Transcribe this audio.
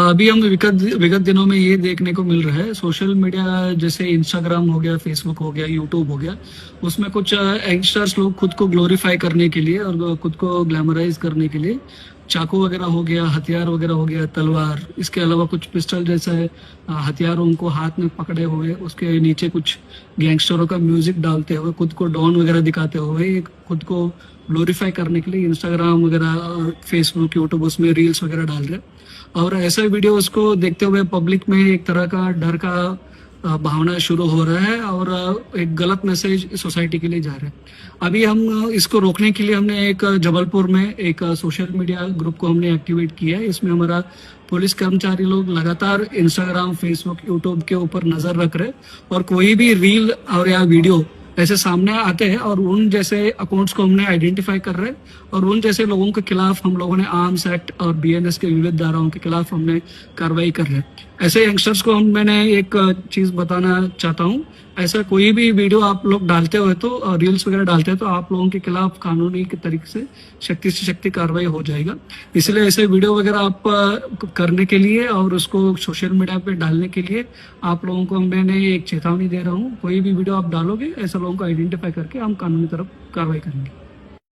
अभी हम विगत विगत दिनों में ये देखने को मिल रहा है, सोशल मीडिया जैसे इंस्टाग्राम हो गया, फेसबुक हो गया, यूट्यूब हो गया, उसमें कुछ यंगस्टर्स लोग खुद को ग्लोरीफाई करने के लिए और खुद को ग्लैमराइज करने के लिए चाकू वगैरह हो गया, हथियार वगैरह हो गया, तलवार, इसके अलावा कुछ पिस्टल जैसा है हथियार उनको हाथ में पकड़े हुए, उसके नीचे कुछ गैंगस्टरों का म्यूजिक डालते हुए, खुद को डॉन वगैरह दिखाते हुए, खुद को ग्लोरीफाई करने के लिए इंस्टाग्राम वगैरह, फेसबुक, यूट्यूब उसमें रील्स वगैरह डाल रहे हैं। और ऐसा वीडियो उसको देखते हुए पब्लिक में एक तरह का डर का भावना शुरू हो रहा है और एक गलत मैसेज सोसाइटी के लिए जा रहा है। अभी हम इसको रोकने के लिए हमने एक जबलपुर में एक सोशल मीडिया ग्रुप को हमने एक्टिवेट किया है। इसमें हमारा पुलिस कर्मचारी लोग लगातार इंस्टाग्राम, फेसबुक, यूट्यूब के ऊपर नजर रख रहे और कोई भी रील और या वीडियो ऐसे सामने आते हैं और उन जैसे अकाउंट्स को हमने आइडेंटिफाई कर रहे हैं और उन जैसे लोगों के खिलाफ हम लोगों ने आर्म्स एक्ट और बीएनएस के विविध धाराओं के खिलाफ हमने कार्रवाई कर रहे हैं। ऐसे यंगस्टर्स को मैंने एक चीज बताना चाहता हूँ, ऐसा कोई भी वीडियो आप लोग डालते हो तो रील्स वगैरह डालते हैं तो आप लोगों के खिलाफ कानूनी के तरीके से शक्ति कार्रवाई हो जाएगा। इसलिए ऐसे वीडियो वगैरह आप करने के लिए और उसको सोशल मीडिया पे डालने के लिए आप लोगों को मैंने एक चेतावनी दे रहा हूँ, कोई भी वीडियो आप डालोगे ऐसा लोगों को आइडेंटिफाई करके हम कानूनी तरफ कार्रवाई करेंगे।